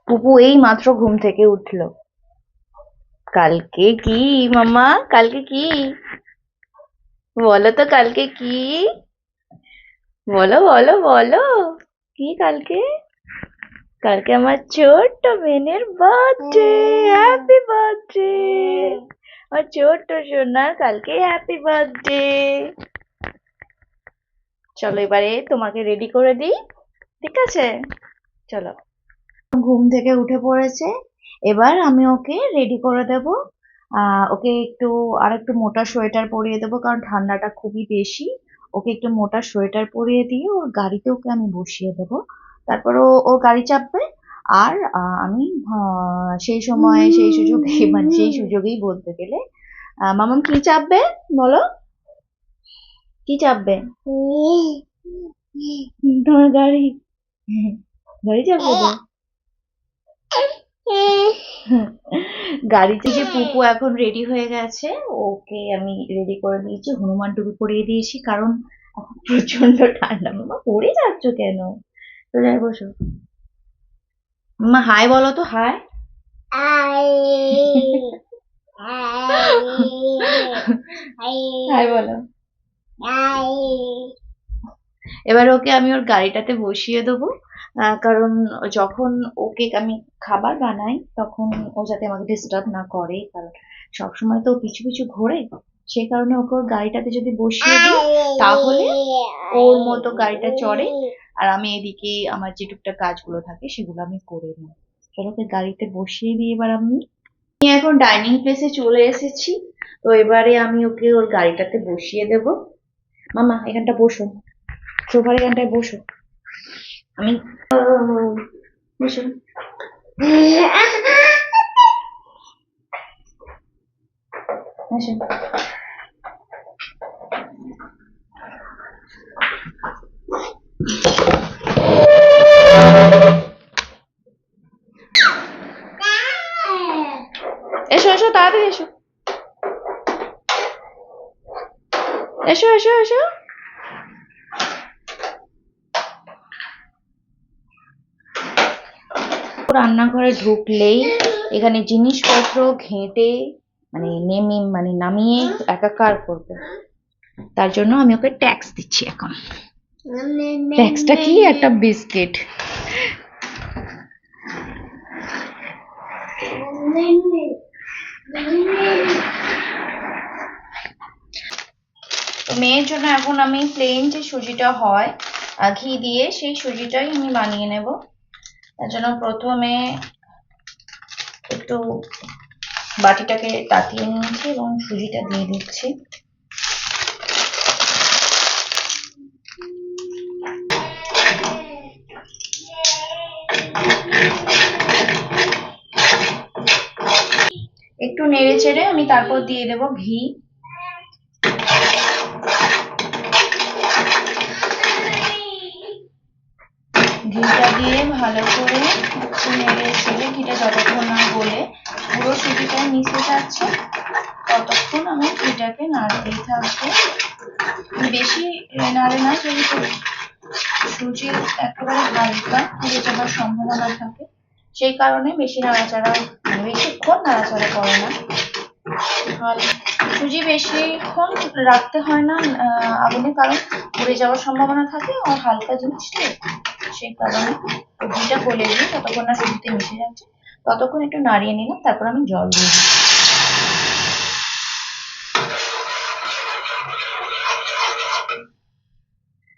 পুপু এই মাত্র ঘুম থেকে উঠলো। কালকে কি মামা? কালকে কি বলো তো? কালকে কি? বলো বলো বলো। কি কালকে? কালকে আমার ছোট্ট মেনের বার্থডে। হ্যাপি বার্থডে আমার ছোট্ট সোনার, কালকে হ্যাপি বার্থডে। চলো এবারে তোমাকে রেডি করে দিই, ঠিক আছে? চলো। ঘুম থেকে উঠে পড়েছে, এবার আমি ওকে রেডি করে দেব। ওকে একটু আর একটু মোটা সোয়েটার পরিয়ে দেবো, কারণ ঠান্ডাটা খুবই বেশি। ওকে একটু মোটা সোয়েটার পরিয়ে দিয়ে ওর গাড়িতে ওকে আমি বসিয়ে দেবো। তারপর ও গাড়ি চাপবে। আর আমি সেই সময় সেই সুযোগে মানে সেই সুযোগেই বলতে গেলে মামাম কি চাপবে বলো? কি চাপবে? তোমার গাড়ি? গাড়ি চাপবে তো। গাড়িতে যে পুপু এখন রেডি হয়ে গেছে, ওকে আমি রেডি করে দিয়েছি, হনুমান টুপি পরিয়ে দিয়েছি, কারণ এখন প্রচন্ড ঠান্ডা। মামা পড়ে যাচ্ছ কেন? তো যাই বসো। মামা হাই বলো তো, হাই। হাই বলো। এবার ওকে আমি ওর গাড়িটাতে বসিয়ে দেবো, কারণ যখন ওকে আমি খাবার বানাই তখন ও যাতে আমাকে ডিস্টার্ব না করে, কারণ সবসময় তো ও পিছু পিছু ঘোরে। সেই কারণে ওকে ওর গাড়িটাতে যদি বসিয়ে দিই তাহলে ওর মতো গাড়িটা চড়ে, আর আমি এদিকে আমার যে টুকটাক কাজগুলো থাকে সেগুলো আমি করে নিই। চলো ওকে গাড়িতে বসিয়ে দিই এবার আমি। এখন ডাইনিং প্লেসে চলে এসেছি, তো এবারে আমি ওকে ওর গাড়িটাতে বসিয়ে দেব। মামা এখানটা বসো, সোফার এখানটায় বসো। আমি বসো। বসো। এসো এসো তাড়াতাড়ি এসো। এসো এসো এসো। রান্নাঘরে ঢুকলেই এখানে জিনিসপত্র ঘেঁটে মানে নামিয়ে একাকার করবে। তার জন্য আমি ওকে ট্যাক্স দিচ্ছি এখন। ট্যাক্সটা কি? একটা বিস্কিট। তো মেয়ের জন্য এখন আমি প্লেন যে সুজিটা হয় ঘি দিয়ে, সেই সুজিটাই আমি বানিয়ে নেব। তার জন্য প্রথমে একটু বাটিটাকে তাতিয়ে নিয়েছি এবং সুজিটা দিয়ে দিচ্ছি। একটু নেড়ে চেড়ে আমি তারপর দিয়ে দেব ঘি। ঘিটা দিয়ে ভালো করে একটু নেড়ে চেড়ে, ঘিটা যতক্ষণ না গলে পুরো সুজিটায় মিশে যাচ্ছে ততক্ষণ আমি ঘিটাকে নাড়তেই থাকবো। বেশি নাড়ে না, যেহেতু সুজি একেবারে হালকা পুড়ে যাওয়ার সম্ভাবনা থাকে, সেই কারণে বেশি নাড়াচাড়া বেশিক্ষণ নাড়াচাড়া করে না। আর সুজি বেশিক্ষণ রাখতে হয় না আগুনে, কারণ পুড়ে যাওয়ার সম্ভাবনা থাকে আর হালকা জিনিস তো, সেই কারণে ঘিটা গলে দিয়ে যতক্ষণ না সুজিতে মিশে যাচ্ছে ততক্ষণ একটু নাড়িয়ে নিলাম, তারপর আমি জল দিয়ে দিই।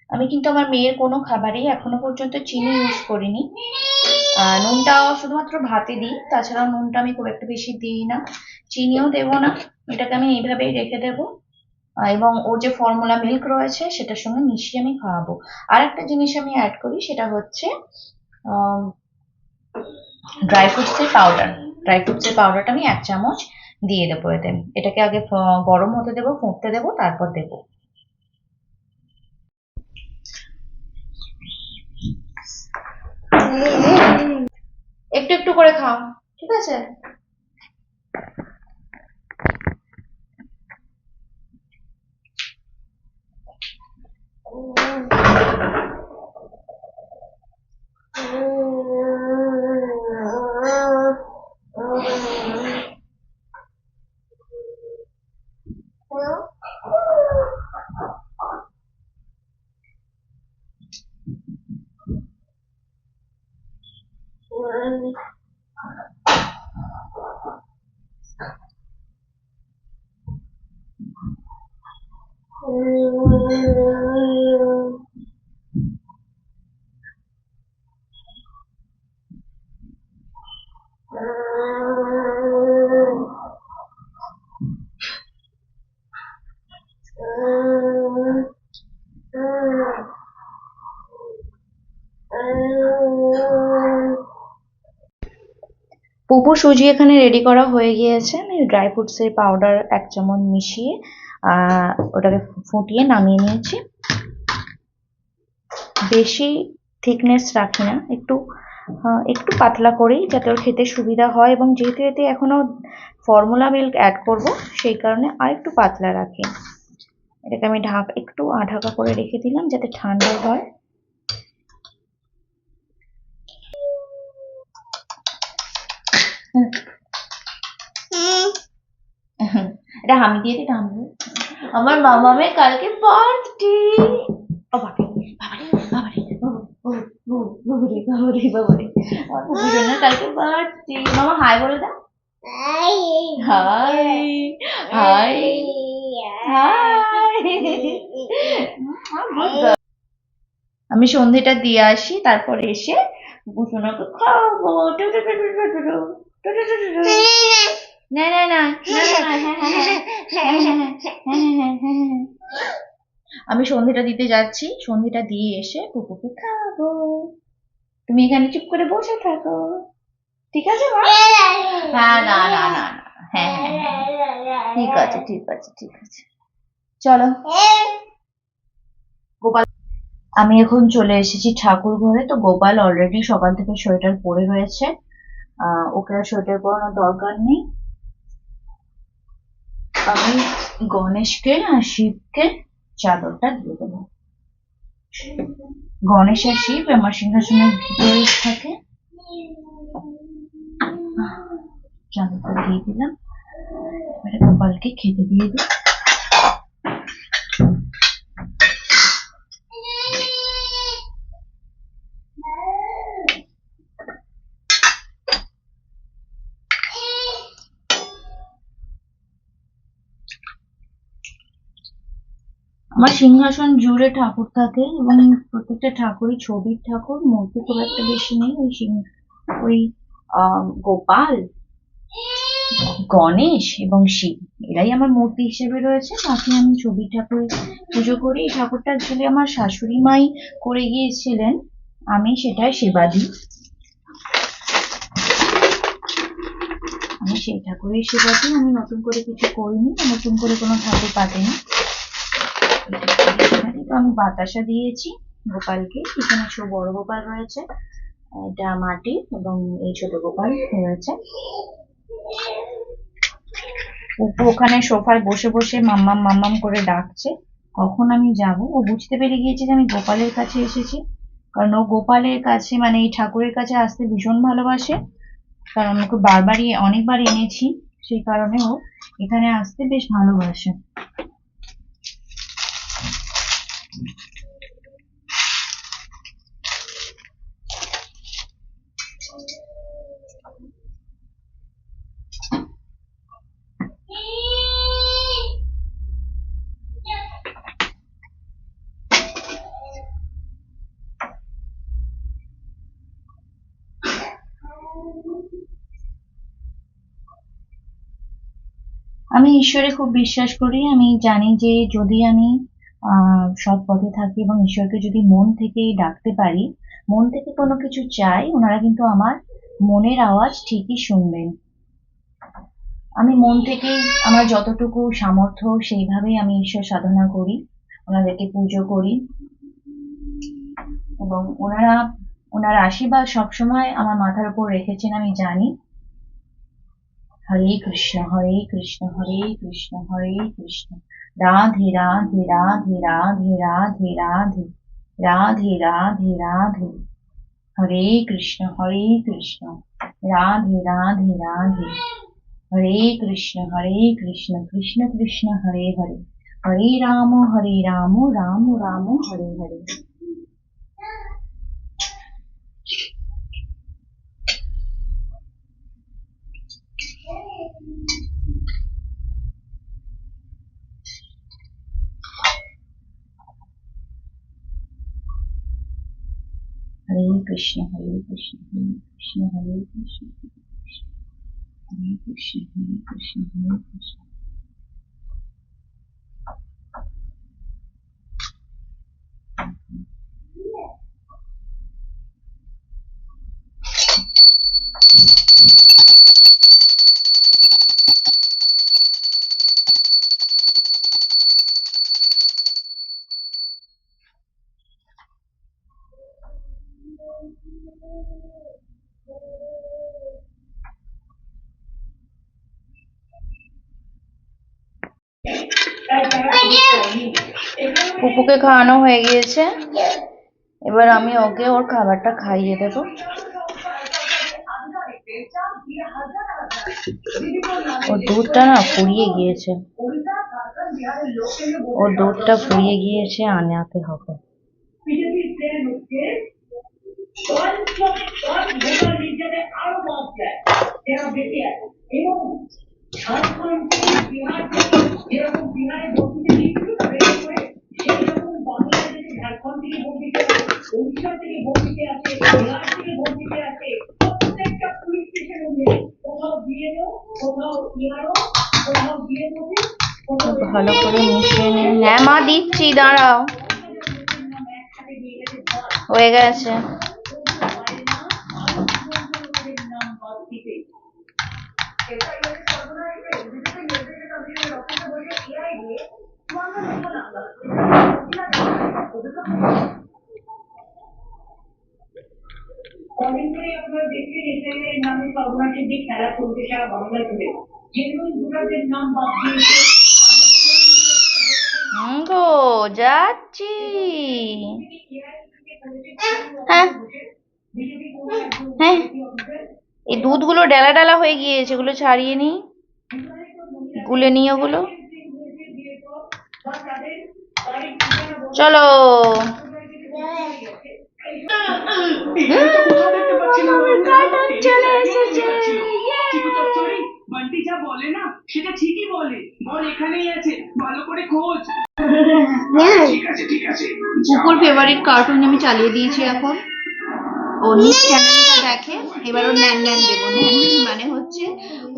আমি কিন্তু আমার মেয়ের কোনো খাবারেই এখনো পর্যন্ত চিনি ইউজ করিনি। নুনটা শুধুমাত্র ভাতে দিই, তাছাড়াও নুনটা আমি খুব একটা বেশি দিই না, চিনিও দেবো না। এটাকে আমি এইভাবেই রেখে দেবো, এবং ওর যে ফর্মুলা মিল্ক রয়েছে সেটার সঙ্গে মিশিয়ে আমি খাওয়াবো। আর একটা জিনিস আমি অ্যাড করি, সেটা হচ্ছে ড্রাই ফ্রুটসের পাউডার। ড্রাই ফ্রুটসের পাউডারটা আমি 1 চামচ দিয়ে দেবো এতে। এটাকে আগে গরম হতে দেবো, ফুটতে দেবো, তারপর দেবো। একটু একটু করে খাও, ঠিক আছে? পুপু সুজি এখানে রেডি করা হয়ে গিয়েছে। আমি ড্রাই ফ্রুটসের পাউডার 1 চামচ মিশিয়ে ওটাকে ফুটিয়ে নামিয়ে নিয়েছি। বেশি থিকনেস রাখি না, একটু পাতলা করেই, যাতে ওর খেতে সুবিধা হয়, এবং যেহেতু এতে এখনো ফর্মুলা মিল্ক অ্যাড করব সেই কারণে আর একটু পাতলা রাখি। এটাকে আমি একটু ঢাকা করে রেখে দিলাম যাতে ঠান্ডা হয়। এটা আমি দিয়ে দিই, আমার মামামের কালকে বার্থডে। ও বাবারে বাবারে বাবারে বাবারে বাবারে, আমার পুপুজনের কালকে বার্থডে। মামা হাই বলে দাও। High high high high. আমি সন্ধেটা দিয়ে আসি, তারপরে এসে পুপুসোনাকে খাওয়াবো। না না না, আমি সন্ধেটা দিতে যাচ্ছি। সন্ধেটা দিয়ে এসে পুপুকে খাওয়াবো। তুমি এখানে চুপ করে বসে থাকো, ঠিক আছে মা? হ্যাঁ, না না না, হ্যাঁ হ্যাঁ, ঠিক আছে ঠিক আছে ঠিক আছে, চলো। গোপাল, আমি এখন চলে এসেছি ঠাকুর ঘরে। তো গোপাল অলরেডি সকাল থেকে সোয়েটার পরে রয়েছে, ওকে আর সোয়েটার পরানোর দরকার নেই। আমি গণেশকে আর শিবকে চাদরটা দিয়ে দেবো। গণেশ আর শিব আমার সিংহাসনের ভিতরে থাকে। চাদরটা দিয়ে দিলাম, এবারে গোপালকে খেতে দিয়ে দিই। আমার সিংহাসন জুড়ে ঠাকুর থাকে, এবং প্রত্যেকটা ঠাকুরই ছবির ঠাকুর, মূর্তি খুব একটা বেশি নেই। ওই গোপাল, গণেশ এবং শিব, এরাই আমার মূর্তি হিসেবে রয়েছে। বাকি আমি ছবির ঠাকুর পুজো করি। এই ঠাকুরটা অ্যাকচুয়ালি আমার শাশুড়ি মাই করে গিয়েছিলেন, আমি সেটাই সেবা দিই। আমি সেই ঠাকুরের সেবা দিই, আমি নতুন করে কিছু করিনি, নতুন করে কোনো ঠাকুর পাঠিনি। তো আমি বাতাসা দিয়েছি গোপালকে। এখানে বড় গোপাল রয়েছে, এটা মাটি, এবং এই ছোট গোপাল রয়েছে। ওখানে সোফায় বসে বসে মাম্মাম মাম্মাম করে ডাকছে, কখন আমি যাব। ও বুঝতে পেরে গিয়েছে যে আমি গোপালের কাছে এসেছি, কারণ ও গোপালের কাছে, মানে এই ঠাকুরের কাছে আসতে ভীষণ ভালোবাসে, কারণ ওকে অনেকবার এনেছি, সেই কারণে ও এখানে আসতে বেশ ভালোবাসে। আমি ঈশ্বরে খুব বিশ্বাস করি। আমি জানি যে যদি আমি সৎ পথে থাকি এবং ঈশ্বরকে যদি মন থেকে ডাকতে পারি, মন থেকে কোনো কিছু চাই, ওনারা কিন্তু আমার মনের আওয়াজ ঠিকই শুনবেন। আমি মন থেকে আমার যতটুকু সামর্থ্য সেইভাবেই আমি ঈশ্বর সাধনা করি, ওনাদেরকে পুজো করি, এবং ওনার আশীর্বাদ সবসময় আমার মাথার উপর রেখেছেন, আমি জানি। হরে কৃষ্ণ হরে কৃষ্ণ হরে কৃষ্ণ হরে কৃষ্ণ, রাধে রাধে রাধে রাধে রাধে রাধে রাধে রাধে রাধে, হরে কৃষ্ণ রাধে রাধে রাধে, হরে কৃষ্ণ কৃষ্ণ কৃষ্ণ হরে হরে, হরে রাম রাম রাম হরে হরে। হরে কৃষ্ণ হরে কৃষ্ণ হরে কৃষ্ণ হরে কৃষ্ণ হরে কৃষ্ণ হরে কৃষ্ণ হরে কৃষ্ণ। পুপুকে খাওয়ানো হয়ে গিয়েছে, এবার আমি ওকে ওর খাবারটা খাইয়ে দেবো। ওর দুধটা না ফুরিয়ে গিয়েছে, ওর দুধটা ফুরিয়ে গিয়েছে, আনাতে হবে। ভালো করে মিশিয়ে নিন। হ্যাঁ মা দিচ্ছি, দাঁড়াও, হয়ে গেছে। গো যাচ্ছি। হ্যাঁ হ্যাঁ, এই দুধগুলো ডালা ডালা হয়ে গিয়েছে, এগুলো ছাড়িয়ে নি, গুলে নিই ওগুলো। চলো চলে এসেছে। বান্টি যা বলে না সেটা ঠিকই বলে, বল এখানেই আছে, ভালো করে খোঁজ। ঠিক আছে ঠিক আছে। পুকুর ফেভারিট কার্টুন আমি চালিয়ে দিয়েছি এখন, ও নিজ চ্যানেলটা দেখে। এবার ওর ন্যান ন্যান দেবো। ন্যান ন্যান মানে হচ্ছে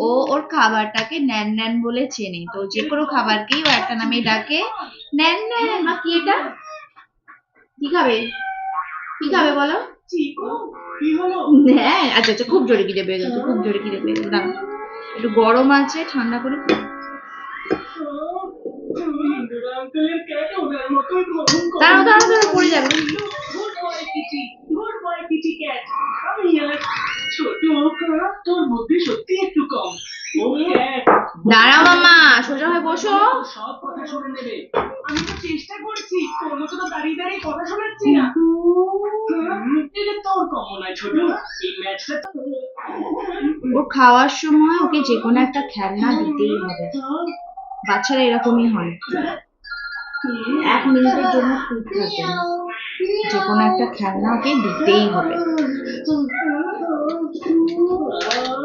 ও ওর খাবারটাকে ন্যান ন্যান বলে চেনে, তো যে কোনো খাবারকেই ও একটা নামে ডাকে, ন্যান ন্যান। মা কি এটা, কি খাবে, কি খাবে বলো? হ্যাঁ আচ্ছা আচ্ছা, খুব জোরে খিদে পেয়ে গেছে, খুব জোরে খিদে পেয়ে গেছে, দাঁড়াও একটু গরম আছে, ঠান্ডা করে। দাঁড়াও দাঁড়াও দাঁড়াও, পড়ে যাবে। দাঁড়াও মামা, সোজা হয়ে বসো। সব কথা শুনে নেবে, আমি তো চেষ্টা করছি, কোনো তো দাঁড়িয়ে দাঁড়িয়ে কথা শোনাচ্ছি না। তোর কমন নয় ছোট, এই ম্যাচটা ও খাওয়ার সময় ওকে যে কোনো একটা খেলনা দিতেই হবে। বাচ্চারা এরকমই হয়, 1 মিনিটের জন্য চুপ থাকে না, যে কোনো একটা খেলনা ওকে দিতেই হবে।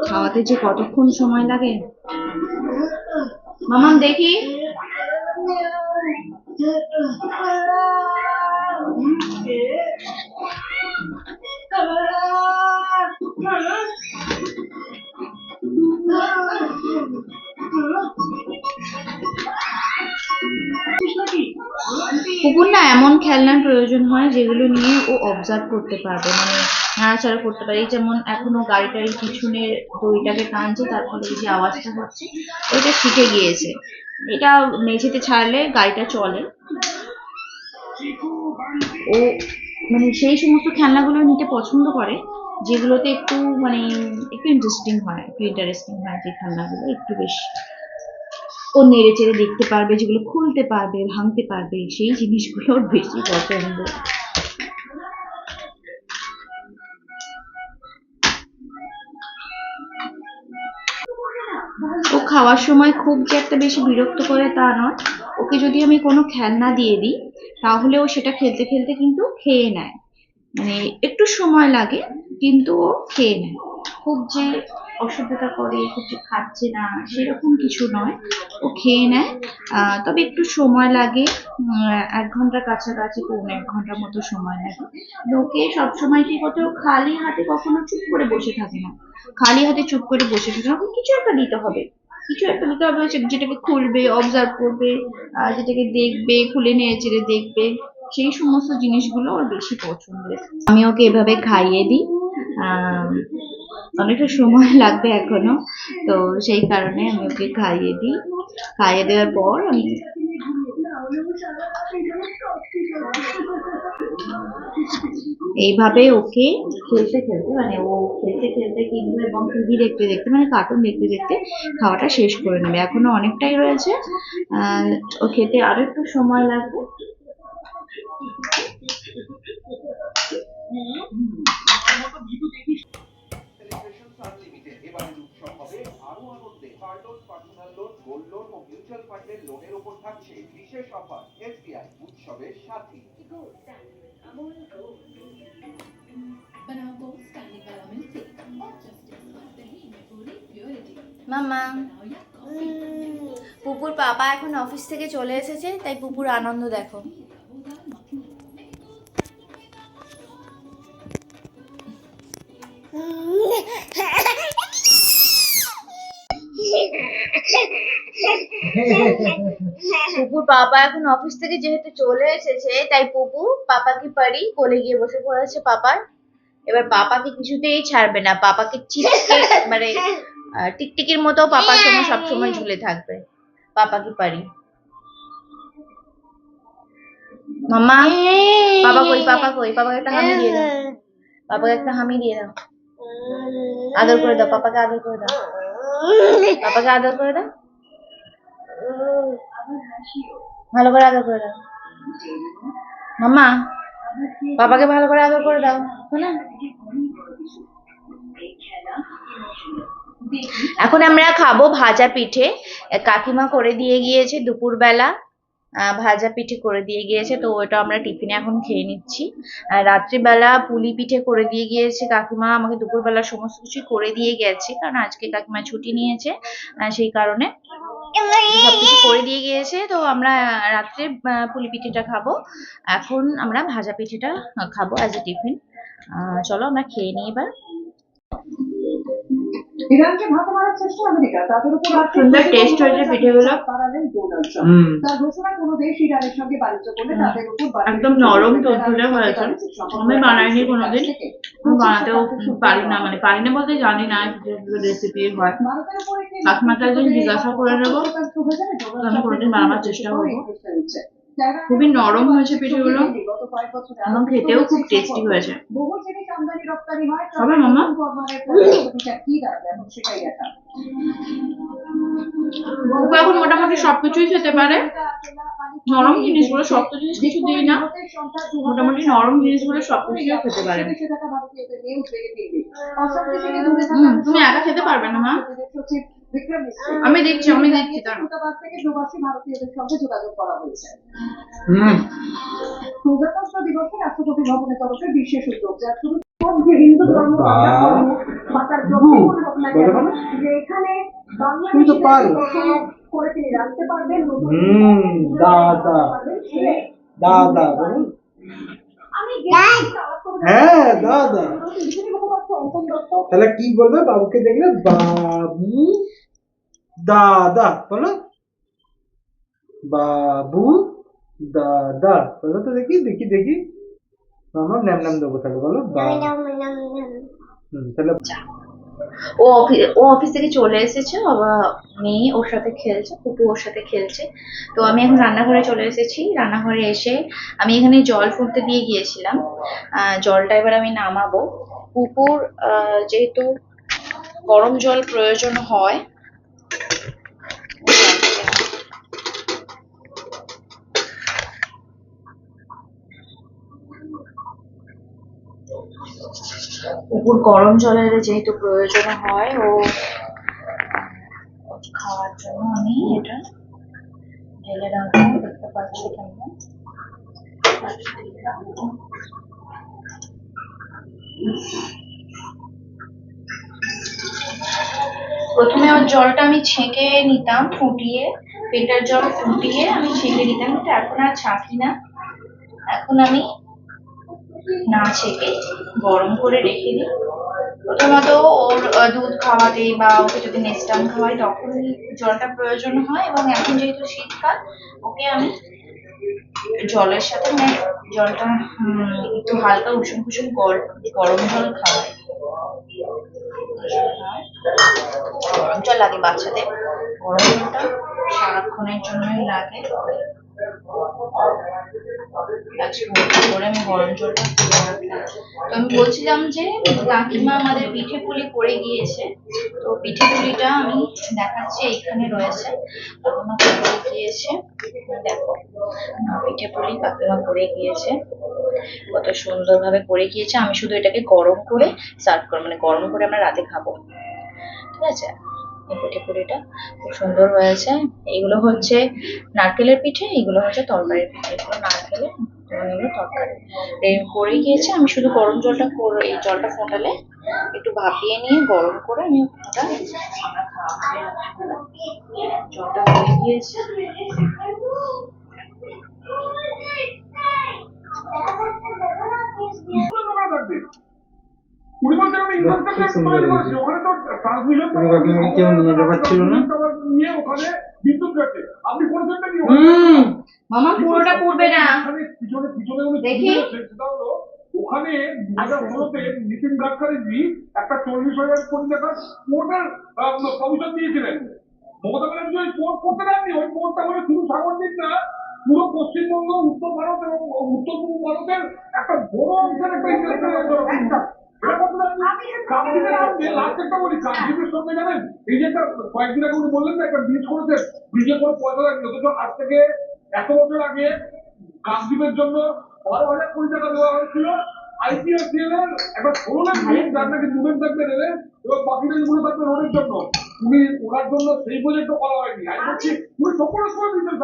খাওয়াতে যে কতক্ষণ সময় লাগে। মামাম দেখি, কুকুর না এমন খেলনার প্রয়োজন হয় যেগুলো নিয়ে ও অবজার্ভ করতে পারবে, মানে নাড়াচাড়া করতে পারে। এই যেমন এখনো গাড়িটার পিছনের দড়িটাকে টানছে, তার ফলে এই যে আওয়াজটা হচ্ছে ওইটা শিখে গিয়েছে। এটা মেঝেতে ছাড়লে গাড়িটা চলে। ও মানে সেই সমস্ত খেলনাগুলো নিতে পছন্দ করে যেগুলোতে একটু মানে একটু ইন্টারেস্টিং হয়, যে খেলনাগুলো একটু বেশ ও নেড়ে চেড়ে দেখতে পারবে, যেগুলো খুলতে পারবে, ভাঙতে পারবে, সেই জিনিসগুলো ওর বেশি পছন্দ। ও খাওয়ার সময় খুব যে একটা বেশি বিরক্ত করে তা নয়, ওকে যদি আমি কোনো খেলনা দিয়ে দিই তাহলে ও সেটা খেলতে খেলতে কিন্তু খেয়ে নেয়, মানে একটু সময় লাগে কিন্তু ও খেয়ে নেয়। খুব যে অসুবিধা করে, খুব যে খাচ্ছে না সেরকম কিছু নয়, ও খেয়ে নেয়, তবে একটু সময় লাগে, 1 ঘন্টার কাছাকাছি, 1.25 ঘন্টার মতো সময় লাগে। ওকে সবসময় কি করতে হবে, খালি হাতে কখনো চুপ করে বসে থাকে না, খালি হাতে চুপ করে বসে থাকে না, ওকে কিছু একটা দিতে হবে, কিছু একটা দিতে হবে যেটাকে খুলবে, অবজার্ভ করবে, যেটাকে দেখবে, খুলে নিয়ে চেড়ে দেখবে, সেই সমস্ত জিনিসগুলো ওর বেশি পছন্দের। আমি ওকে এভাবে খাইয়ে দিই, অনেকটা সময় লাগবে এখনো, তো সেই কারণে আমি ওকে খাইয়ে দিই। খাইয়ে দেওয়ার পর আমি এইভাবে ওকে খেলতে খেলতে, মানে ও খেলতে খেলতে কিন্তু এবং টিভি দেখতে দেখতে, মানে কার্টুন দেখতে দেখতে খাওয়াটা শেষ করে নেবে। এখনো অনেকটাই রয়েছে, ও খেতে আরো একটু সময় লাগবে। মামা, পুপুর পাপা এখন অফিস থেকে চলে এসেছে, তাই পুপুর আনন্দ দেখো। পুপুর পাপা এখন অফিস থেকে যেহেতু চলে এসেছে, তাই পুপু পাপাকে পারি কোলে গিয়ে বসে পড়েছে পাপার। এবার পাপাকে কিছুতেই ছাড়বে না, পাপাকে চিপকে মানে টিকটিকির মতো পাপার সঙ্গে সবসময় ঝুলে থাকবে। পাপাকে পারি। মাম্মা, পাপা কই, পাপা কই, পাপাকে একটা হামি দিয়ে দাও, পাপাকে একটা হামি দিয়ে দাও, আদর করে দাও, পাপাকে আদর করে দাও, পাপাকে আদর করে দাও, ভালো করে আদর করে দাও। মাম্মা, পাপাকে ভালো করে আদর করে দাও, না? এখন আমরা খাবো ভাজা পিঠে, কাকিমা করে দিয়ে গিয়েছে দুপুরবেলা, ভাজা পিঠে করে দিয়ে গিয়েছে, তো ওটা আমরা টিফিনে এখন খেয়ে নিচ্ছি। রাত্রিবেলা পুলি পিঠে করে দিয়ে গিয়েছে কাকিমা, আমাকে দুপুরবেলা সমস্ত কিছু করে দিয়ে গেছে, কারণ আজকে কাকিমা ছুটি নিয়েছে, সেই কারণে সবকিছু করে দিয়ে গিয়েছে। তো আমরা রাত্রে পুলি পিঠেটা খাবো, এখন আমরা ভাজা পিঠেটা খাবো অ্যাজ এ টিফিন। চলো আমরা খেয়ে নিই এবার। ইরানকে ভাতে মারার চেষ্টা আমেরিকা, তাদের উপর সুন্দর টেস্ট হয়েছে পিঠেগুলো। তার ঘোষণা কোনো দেশ ইরানের সঙ্গে বাণিজ্য করলে তাদের উপর একদম নরম তুলতুলে হয়েছে। আমি বানাইনি কোনোদিন, বানাতেও পারি না, মানে পারি না বলতে জানি না রেসিপি হয়। কাকিমাকে একদিন জিজ্ঞাসা করে নেবো, আমি কোনোদিন বানাবার চেষ্টা করবো। খুবই নরম হয়েছে পিঠেগুলো এবং খেতেও খুব টেস্টি হয়েছে। হবে মামা? এখন মোটামুটি সবকিছুই খেতে পারে, নরম জিনিসগুলো, শক্ত জিনিস কিছু দিই না, মোটামুটি নরম জিনিসগুলো সবকিছুই খেতে পারে। তুমি একা খেতে পারবে না মা? আমি দিচ্ছি ভারতীয়দের সঙ্গে যোগাযোগ করা হয়েছে। প্রজাতন্ত্র দিবসে রাষ্ট্রপতি ভবনের তরফে বিশেষ উদ্যোগ, যা শুরু হিন্দু ধর্ম যে এখানে করে তিনি রাখতে পারবেন। দাদা হ্যাঁ দাদা, তাহলে কি বলবে বাবুকে দেখলে? বাবু দাদা বলো, বাবু দাদা বলো তো, দেখি দেখি দেখি, আমার নাম নাম দেবো তাহলে, বলো তাহলে। ও অফিস থেকে চলে এসেছে, বাবা মেয়ে ওর সাথে খেলছে, পুপু ওর সাথে খেলছে। তো আমি এখন রান্নাঘরে চলে এসেছি। রান্নাঘরে এসে আমি এখানে জল ফুটতে দিয়ে গিয়েছিলাম, জলটা এবার আমি নামাবো। পুপুর যেহেতু গরম জল প্রয়োজন হয়, পুকুর গরম জলের যেহেতু প্রয়োজন হয় ও খাওয়ার জন্য আমি এটা ঢেলে রাখবো, দেখতে পাচ্ছি তোমরা। প্রথমে ওর জলটা আমি ছেঁকে নিতাম ফুটিয়ে, ফিল্টার জল ফুটিয়ে আমি ছেঁকে নিতাম, কিন্তু এখন আর ছাঁকি না। এখন আমি না ছেঁকে গরম করে রেখে দিই। প্রথমত ওর দুধ খাওয়াতে বা ওকে যদি নেস্টাম খাওয়াই তখন জলটা প্রয়োজন হয়, এবং এখন যেহেতু শীতকাল ওকে আমি জলের সাথে মানে জলটা একটু হালকা উষুম কুসুম গরম জল খাওয়াই। গরম জল লাগে বাচ্চাদের, গরম জলটা সারাক্ষণের জন্যই লাগে। করে আমি গরম জলটা করে রাখলাম। তো আমি বলছিলাম যে কাকিমা আমাদের পিঠে পুলি করে গিয়েছে, তো পিঠে পুলিটা আমি দেখাচ্ছি, এইখানে রয়েছে। কাকিমা করে গিয়েছে, দেখো পিঠে পুলি কাকিমা করে গিয়েছে, কত সুন্দর ভাবে করে গিয়েছে। আমি শুধু এটাকে গরম করে সার্ভ করবো, মানে গরম করে আমরা রাতে খাবো, ঠিক আছে। পিঠে পুলিটা খুব সুন্দর হয়েছে। এইগুলো হচ্ছে নারকেলের পিঠে, এইগুলো হচ্ছে তরকারির পিঠে। এগুলো নারকেলের এবং এগুলো তরকারি করে গিয়েছে। আমি শুধু গরম জলটা করে, এই জলটা ফোটালে একটু ভাপিয়ে নিয়ে গরম করে আমি ওটা আমরা খাওয়া জলটা হয়ে গিয়েছে। মামা পুরোটা পড়বে না, দেখি ওখানে 2016-তে নীতিন গাডকারিজি একটা 40,000 কোটি টাকার পোর্টের কমিশন দিয়েছিলেন। মমতা ব্যানার্জি ওই পোর্ট করতে দেননি। ওই পোর্টটা হলে শুধু সাগরদ্বীপ না, পুরো পশ্চিমবঙ্গ, উত্তর ভারত এবং উত্তর পূর্ব ভারতের একটা বড় অংশের একটা ইন্ডাস্ট্রিয়াল কাকদ্বীপের সঙ্গে জানেন, এই যে একটা কয়েকদিন আগে উনি বললেন না একটা ব্রিজ করেছেন, ব্রিজে কোনো পয়সা লাগবে, অথচ আজ থেকে 100 বছর আগে কাকদ্বীপের জন্য 12,000 কোটি টাকা দেওয়া হয়েছিল। আইপিএসসিএল এর একটা ধরনের ব্রিজ, যার নাকি দুধের থাকবে রেলে এবং বাকি রেলগুলো থাকবে রোডের জন্য। উনি ওনার জন্য সেই প্রজেক্টও করা হয়নি। আমি বলছি উনি সকলের সময় দিতেন।